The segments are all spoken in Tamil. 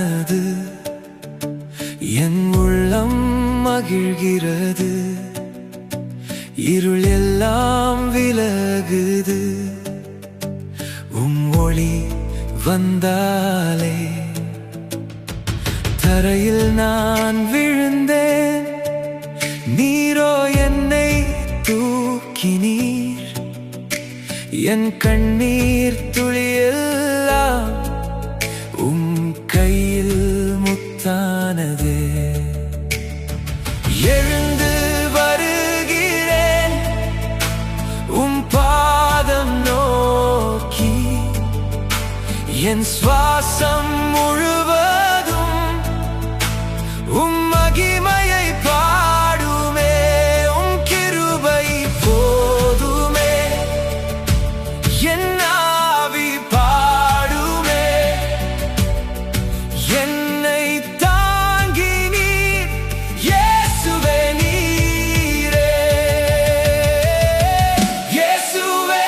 உண்டானது, என் உள்ளம் மகிழ்கிறது, இருள் எல்லாம் விலகுது. ஒளி வந்தாலே தரையில் நான் விழுந்தேன், நீரோ என்னை தூக்கினீர். என் கண்ணீர் துளியெல்லாம் கையில் முத்தானது. எழுந்து வருகிறேன் பாதம் நோக்கி, என் சுவாசம் முழுவதும் மகிமையை பாடுமே. கிருபை போதுமே, என் ஆவி பாடுமே. என்னை தாங்கி நீர் இயேசுவே, நீரே இயேசுவே,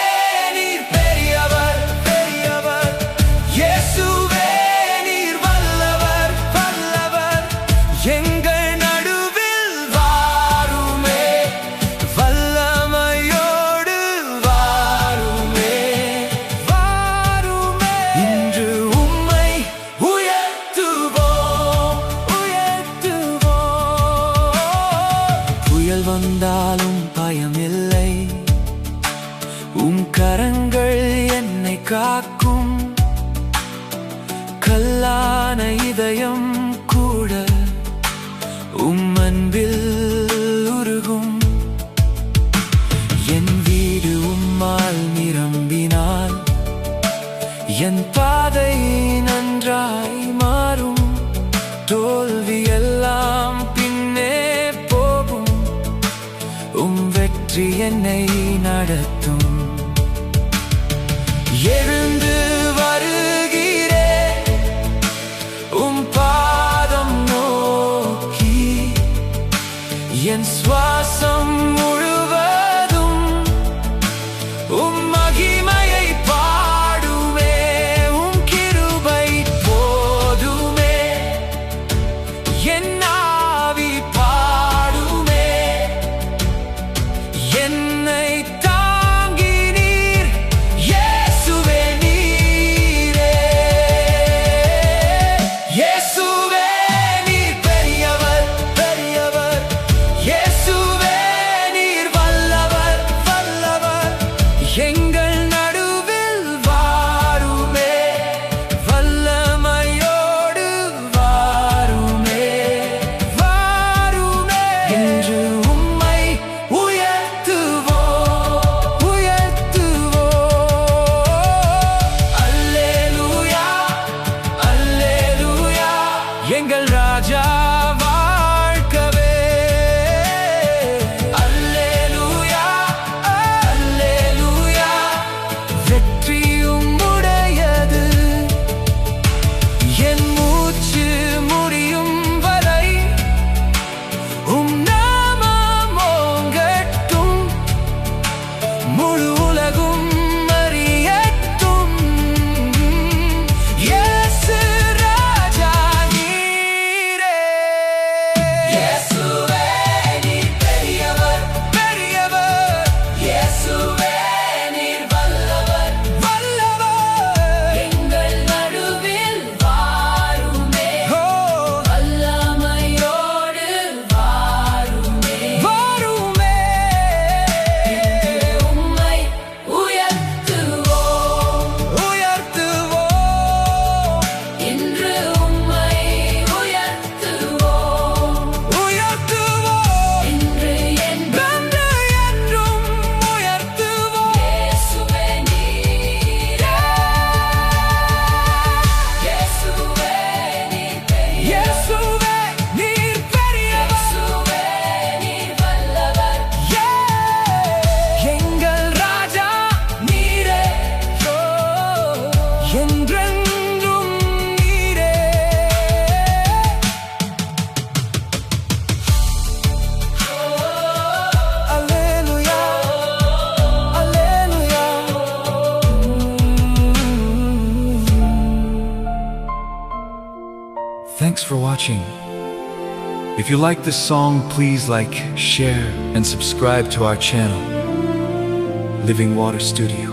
நீர் பெரியவர் பெரியவர். இயேசுவே, நீர் வல்லவர் வல்லவர். எங்கள் நடுவில் வாருமே, வல்லமையோடு வாருமே வாருமே. இன்று உம்மை உயர்த்துவோம் உயர்த்துவோம். புயல் வந்தாலும் பயமில்லை, கரங்கள் என்னை காக்கும். கல்லான இதயம் கூட அன்பில் உருகும். என் வீடு உம்மால் நிரம்பினால் என் பாதை நன்றாய் மாறும். தோல்வி எல்லாம் பின்னே போகும், வெற்றி என்னை நடத்தும். எழுந்து வருகிறேன் பாதம் நோக்கி, என் சுவாசம் முழுவதும் மகிமையை பாடுவே. கிருபை போதுமே, என் ஆவி பாடுமே. என்னை தாங்கி நீர் இயேசுவே, நீரே இயேசுவே, நீர் பெரியவர் பெரியவர். இயேசுவே, நீர் வல்லவர் வல்லவர். எங்கள் நடுவில் வாருமே, வல்லமையோடு வாருமே வாருமே. என்று உம்மை உயர்த்துவோம் உயர்த்துவோம். அல்லேலூயா அல்லேலூயா. எங்கள் ராஜா வாழ்கவே. அல்லேலூயா அல்லேலூயா. வெற்றி உம்முடையது, என் மூச்சு முடியும் வரை நாமம் ஓங்கட்டும். முழு உலகும் அறியட்டும், இயேசு ராஜா நீரே. Thanks for watching. If you like this song, please like, share, and subscribe to our channel, Living Water Studio.